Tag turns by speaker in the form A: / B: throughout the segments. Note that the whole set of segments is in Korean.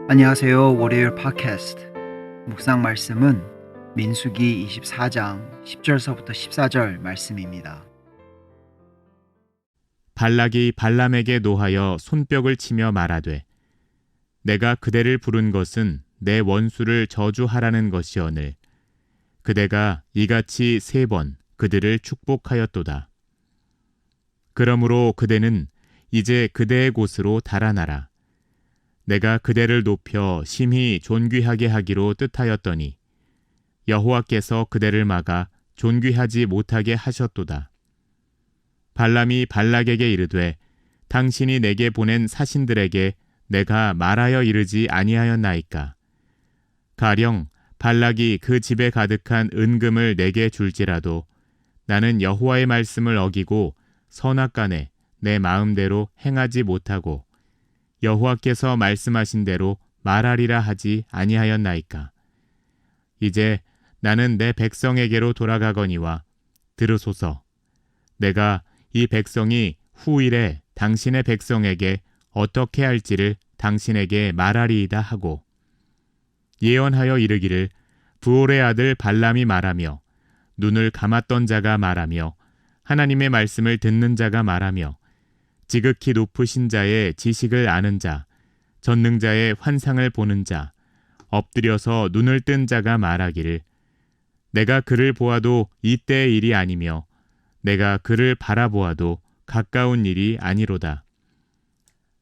A: 안녕하세요. 월요일 팟캐스트 묵상 말씀은 민수기 24장 10절서부터 14절 말씀입니다.
B: 발락이 발람에게 노하여 손뼉을 치며 말하되 내가 그대를 부른 것은 내 원수를 저주하라는 것이오늘 그대가 이같이 3번 그들을 축복하였도다. 그러므로 그대는 이제 그대의 곳으로 달아나라. 내가 그대를 높여 심히 존귀하게 하기로 뜻하였더니 여호와께서 그대를 막아 존귀하지 못하게 하셨도다. 발람이 발락에게 이르되 당신이 내게 보낸 사신들에게 내가 말하여 이르지 아니하였나이까. 가령 발락이 그 집에 가득한 은금을 내게 줄지라도 나는 여호와의 말씀을 어기고 선악간에 내 마음대로 행하지 못하고 여호와께서 말씀하신 대로 말하리라 하지 아니하였나이까. 이제 나는 내 백성에게로 돌아가거니와 들으소서. 내가 이 백성이 후일에 당신의 백성에게 어떻게 할지를 당신에게 말하리이다 하고 예언하여 이르기를 부올의 아들 발람이 말하며 눈을 감았던 자가 말하며 하나님의 말씀을 듣는 자가 말하며 지극히 높으신 자의 지식을 아는 자, 전능자의 환상을 보는 자, 엎드려서 눈을 뜬 자가 말하기를 내가 그를 보아도 이때의 일이 아니며 내가 그를 바라보아도 가까운 일이 아니로다.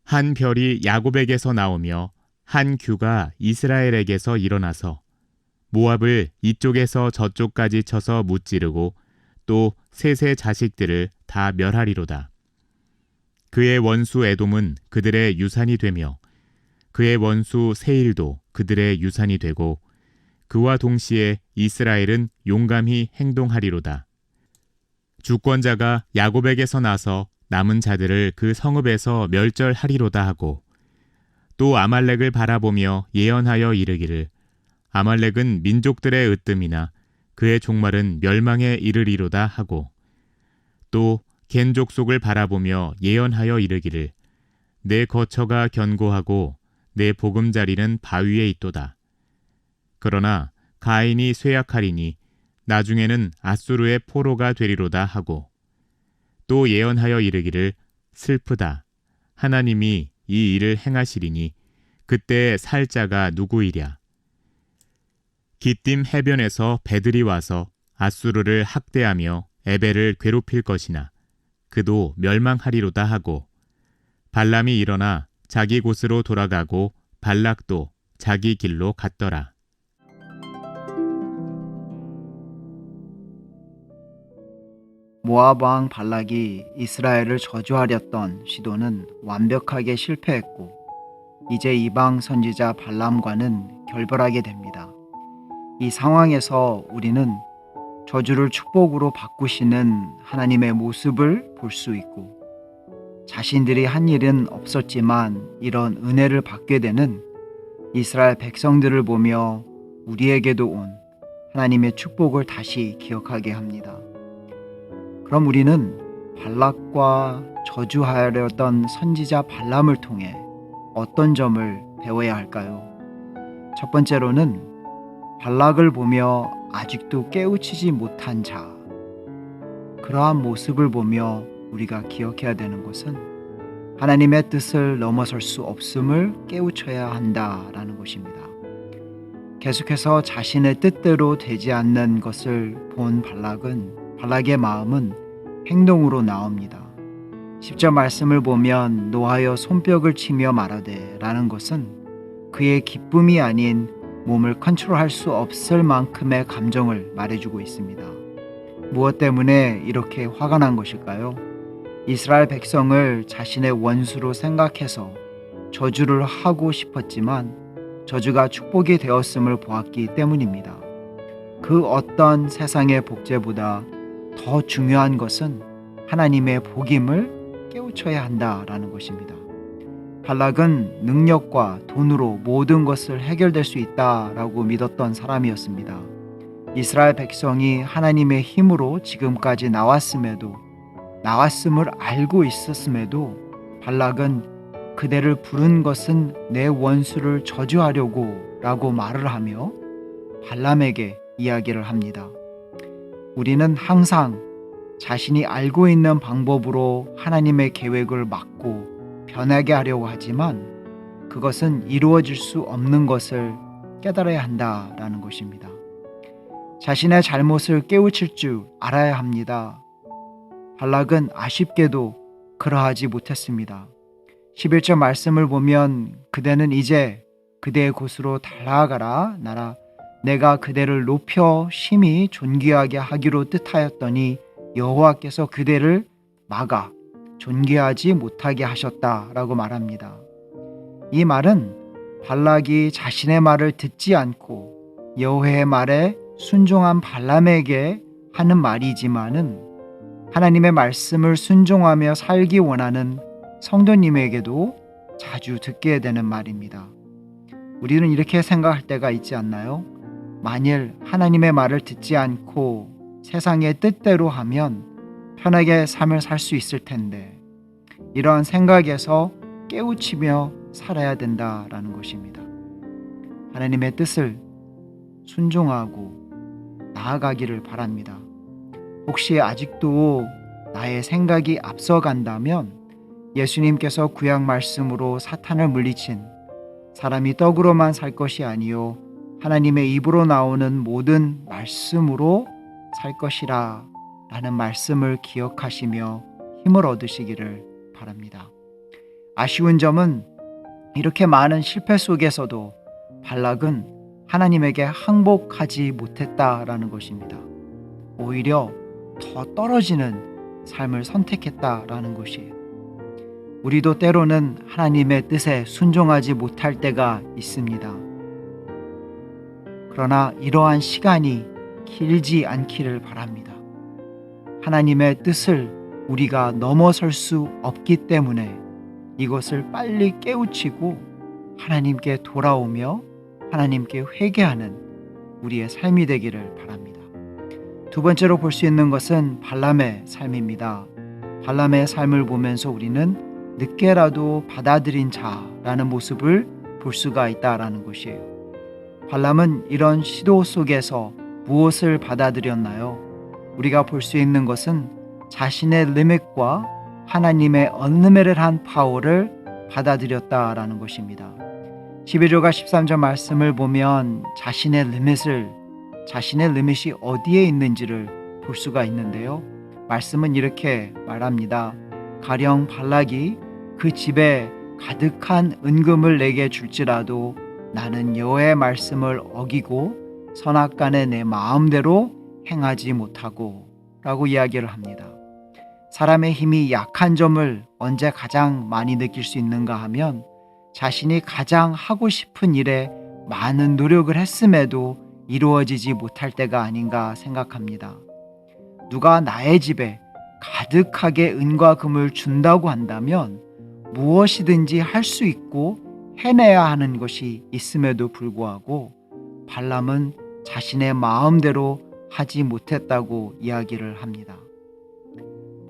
B: 한 별이 야곱에게서 나오며 한 규가 이스라엘에게서 일어나서 모압을 이쪽에서 저쪽까지 쳐서 무찌르고 또 셋의 자식들을 다 멸하리로다. 그의 원수 에돔은 그들의 유산이 되며 그의 원수 세일도 그들의 유산이 되고 그와 동시에 이스라엘은 용감히 행동하리로다. 주권자가 야곱에게서 나서 남은 자들을 그 성읍에서 멸절하리로다 하고 또 아말렉을 바라보며 예언하여 이르기를 아말렉은 민족들의 으뜸이나 그의 종말은 멸망에 이르리로다 하고 또 겐 족속을 바라보며 예언하여 이르기를 내 거처가 견고하고 내 보금자리는 바위에 있도다. 그러나 가인이 쇠약하리니 나중에는 아수르의 포로가 되리로다 하고 또 예언하여 이르기를 슬프다. 하나님이 이 일을 행하시리니 그때 살 자가 누구이랴. 기띔 해변에서 배들이 와서 아수르를 학대하며 에벨을 괴롭힐 것이나 그도 멸망하리로다 하고 발람이 일어나 자기 곳으로 돌아가고 발락도 자기 길로 갔더라.
A: 모압 왕 발락이 이스라엘을 저주하렸던 시도는 완벽하게 실패했고 이제 이방 선지자 발람과는 결별하게 됩니다. 이 상황에서 우리는 저주를 축복으로 바꾸시는 하나님의 모습을 볼 수 있고 자신들이 한 일은 없었지만 이런 은혜를 받게 되는 이스라엘 백성들을 보며 우리에게도 온 하나님의 축복을 다시 기억하게 합니다. 그럼 우리는 발락과 저주하려던 선지자 발람을 통해 어떤 점을 배워야 할까요? 첫 번째로는 발락을 보며 아직도 깨우치지 못한 자, 그러한 모습을 보며 우리가 기억해야 되는 것은 하나님의 뜻을 넘어설 수 없음을 깨우쳐야 한다라는 것입니다. 계속해서 자신의 뜻대로 되지 않는 것을 본 발락의 마음은 행동으로 나옵니다. 10절 말씀을 보면 노하여 손뼉을 치며 말하되 라는 것은 그의 기쁨이 아닌 몸을 컨트롤할 수 없을 만큼의 감정을 말해주고 있습니다. 무엇 때문에 이렇게 화가 난 것일까요? 이스라엘 백성을 자신의 원수로 생각해서 저주를 하고 싶었지만 저주가 축복이 되었음을 보았기 때문입니다. 그 어떤 세상의 복제보다 더 중요한 것은 하나님의 복임을 깨우쳐야 한다라는 것입니다. 발락은 능력과 돈으로 모든 것을 해결될 수 있다라고 믿었던 사람이었습니다. 이스라엘 백성이 하나님의 힘으로 지금까지 나왔음을 알고 있었음에도 발락은 그대를 부른 것은 내 원수를 저주하려고 라고 말을 하며 발람에게 이야기를 합니다. 우리는 항상 자신이 알고 있는 방법으로 하나님의 계획을 막고 변하게 하려고 하지만 그것은 이루어질 수 없는 것을 깨달아야 한다라는 것입니다. 자신의 잘못을 깨우칠 줄 알아야 합니다. 발락은 아쉽게도 그러하지 못했습니다. 11절 말씀을 보면 그대는 이제 그대의 곳으로 달아가라 나라 내가 그대를 높여 심히 존귀하게 하기로 뜻하였더니 여호와께서 그대를 막아 존귀하지 못하게 하셨다라고 말합니다. 이 말은 발락이 자신의 말을 듣지 않고 여호와의 말에 순종한 발람에게 하는 말이지만은 하나님의 말씀을 순종하며 살기 원하는 성도님에게도 자주 듣게 되는 말입니다. 우리는 이렇게 생각할 때가 있지 않나요? 만일 하나님의 말을 듣지 않고 세상의 뜻대로 하면 편하게 삶을 살 수 있을 텐데 이러한 생각에서 깨우치며 살아야 된다라는 것입니다. 하나님의 뜻을 순종하고 나아가기를 바랍니다. 혹시 아직도 나의 생각이 앞서간다면 예수님께서 구약 말씀으로 사탄을 물리친 사람이 떡으로만 살 것이 아니요 하나님의 입으로 나오는 모든 말씀으로 살 것이라 라는 말씀을 기억하시며 힘을 얻으시기를 바랍니다. 아쉬운 점은 이렇게 많은 실패 속에서도 발락은 하나님에게 항복하지 못했다라는 것입니다. 오히려 더 떨어지는 삶을 선택했다라는 것이에요. 우리도 때로는 하나님의 뜻에 순종하지 못할 때가 있습니다. 그러나 이러한 시간이 길지 않기를 바랍니다. 하나님의 뜻을 우리가 넘어설 수 없기 때문에 이것을 빨리 깨우치고 하나님께 돌아오며 하나님께 회개하는 우리의 삶이 되기를 바랍니다. 두 번째로 볼 수 있는 것은 발람의 삶입니다. 발람의 삶을 보면서 우리는 늦게라도 받아들인 자라는 모습을 볼 수가 있다라는 것이에요. 발람은 이런 시도 속에서 무엇을 받아들였나요? 우리가 볼 수 있는 것은 자신의 리밋과 하나님의 언리미티드한 파워를 받아들였다라는 것입니다. 11절과 13절 말씀을 보면 자신의 리밋이 어디에 있는지를 볼 수가 있는데요. 말씀은 이렇게 말합니다. 가령 발락이 그 집에 가득한 은금을 내게 줄지라도 나는 여호와의 말씀을 어기고 선악간에 내 마음대로 행하지 못하고 라고 이야기를 합니다. 사람의 힘이 약한 점을 언제 가장 많이 느낄 수 있는가 하면 자신이 가장 하고 싶은 일에 많은 노력을 했음에도 이루어지지 못할 때가 아닌가 생각합니다. 누가 나의 집에 가득하게 은과 금을 준다고 한다면 무엇이든지 할 수 있고 해내야 하는 것이 있음에도 불구하고 발람은 자신의 마음대로 하지 못했다고 이야기를 합니다.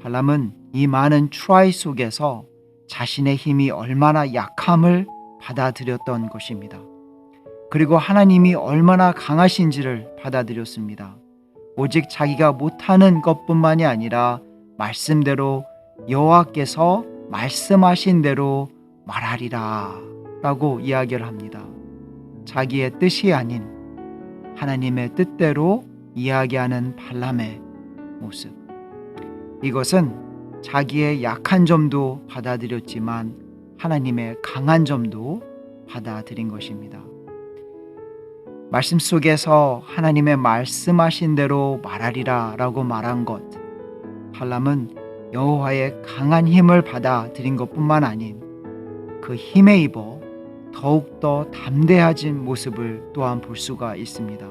A: 발람은 이 많은 트라이 속에서 자신의 힘이 얼마나 약함을 받아들였던 것입니다. 그리고 하나님이 얼마나 강하신지를 받아들였습니다. 오직 자기가 못하는 것뿐만이 아니라 말씀대로 여호와께서 말씀하신 대로 말하리라 라고 이야기를 합니다. 자기의 뜻이 아닌 하나님의 뜻대로 이야기하는 발람의 모습. 이것은 자기의 약한 점도 받아들였지만 하나님의 강한 점도 받아들인 것입니다. 말씀 속에서 하나님의 말씀하신 대로 말하리라 라고 말한 것, 발람은 여호와의 강한 힘을 받아들인 것뿐만 아닌 그 힘에 입어 더욱더 담대해진 모습을 또한 볼 수가 있습니다.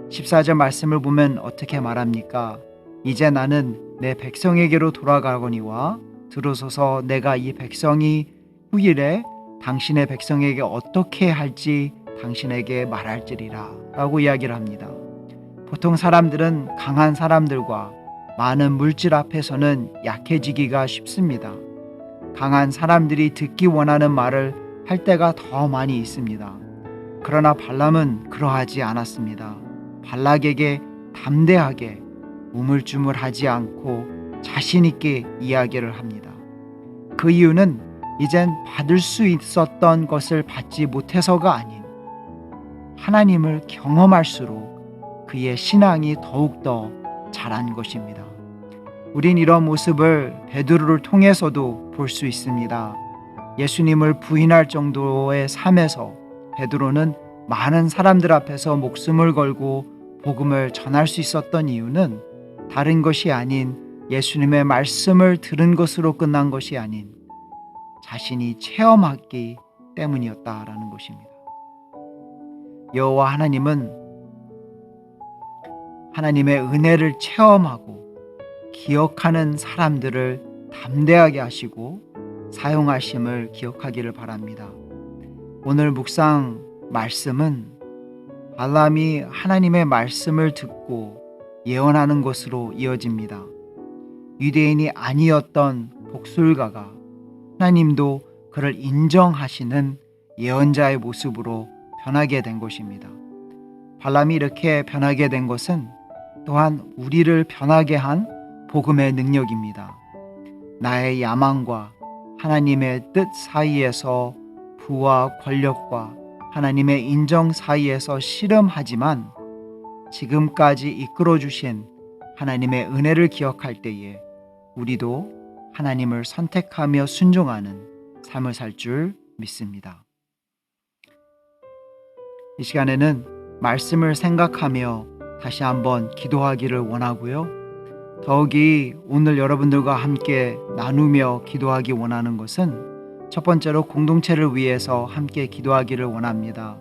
A: 14절 말씀을 보면 어떻게 말합니까? 이제 나는 내 백성에게로 돌아가거니와 들으소서 내가 이 백성이 후일에 당신의 백성에게 어떻게 할지 당신에게 말할지리라 라고 이야기를 합니다. 보통 사람들은 강한 사람들과 많은 물질 앞에서는 약해지기가 쉽습니다. 강한 사람들이 듣기 원하는 말을 할 때가 더 많이 있습니다. 그러나 발람은 그러하지 않았습니다. 발락에게 담대하게 우물쭈물하지 않고 자신 있게 이야기를 합니다. 그 이유는 이젠 받을 수 있었던 것을 받지 못해서가 아닌 하나님을 경험할수록 그의 신앙이 더욱더 자란 것입니다. 우린 이런 모습을 베드로를 통해서도 볼 수 있습니다. 예수님을 부인할 정도의 삶에서 베드로는 많은 사람들 앞에서 목숨을 걸고 복음을 전할 수 있었던 이유는 다른 것이 아닌 예수님의 말씀을 들은 것으로 끝난 것이 아닌 자신이 체험하기 때문이었다라는 것입니다. 여호와 하나님은 하나님의 은혜를 체험하고 기억하는 사람들을 담대하게 하시고 사용하심을 기억하기를 바랍니다. 오늘 묵상 말씀은 발람이 하나님의 말씀을 듣고 예언하는 것으로 이어집니다. 유대인이 아니었던 복술가가 하나님도 그를 인정하시는 예언자의 모습으로 변하게 된 것입니다. 발람이 이렇게 변하게 된 것은 또한 우리를 변하게 한 복음의 능력입니다. 나의 야망과 하나님의 뜻 사이에서 부와 권력과 하나님의 인정 사이에서 씨름하지만 지금까지 이끌어 주신 하나님의 은혜를 기억할 때에 우리도 하나님을 선택하며 순종하는 삶을 살 줄 믿습니다. 이 시간에는 말씀을 생각하며 다시 한번 기도하기를 원하고요. 더욱이 오늘 여러분들과 함께 나누며 기도하기 원하는 것은 첫 번째로 공동체를 위해서 함께 기도하기를 원합니다.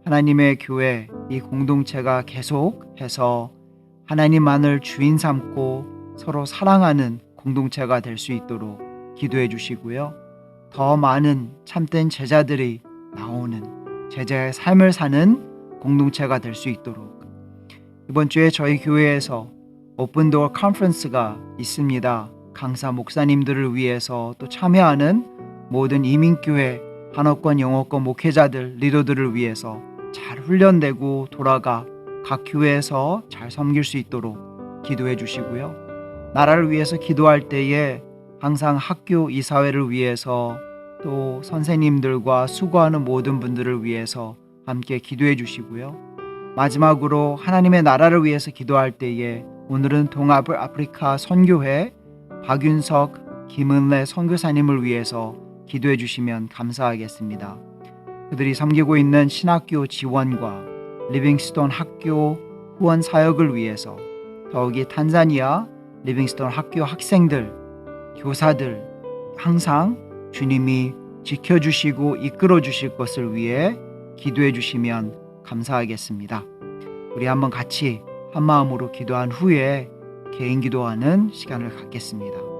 A: 하나님의 교회, 이 공동체가 계속해서 하나님만을 주인 삼고 서로 사랑하는 공동체가 될 수 있도록 기도해 주시고요. 더 많은 참된 제자들이 나오는 제자의 삶을 사는 공동체가 될 수 있도록 이번 주에 저희 교회에서 오픈도어 컨퍼런스가 있습니다. 강사 목사님들을 위해서 또 참여하는 모든 이민교회, 한어권, 영어권 목회자들, 리더들을 위해서 잘 훈련되고 돌아가 각 교회에서 잘 섬길 수 있도록 기도해 주시고요. 나라를 위해서 기도할 때에 항상 학교 이사회를 위해서 또 선생님들과 수고하는 모든 분들을 위해서 함께 기도해 주시고요. 마지막으로 하나님의 나라를 위해서 기도할 때에 오늘은 동아프리카 선교회 박윤석, 김은래 선교사님을 위해서 기도해 주시면 감사하겠습니다. 그들이 섬기고 있는 신학교 지원과 리빙스톤 학교 후원 사역을 위해서 더욱이 탄자니아 리빙스톤 학교 학생들, 교사들 항상 주님이 지켜주시고 이끌어 주실 것을 위해 기도해 주시면 감사하겠습니다. 우리 한번 같이 한 마음으로 기도한 후에 개인 기도하는 시간을 갖겠습니다.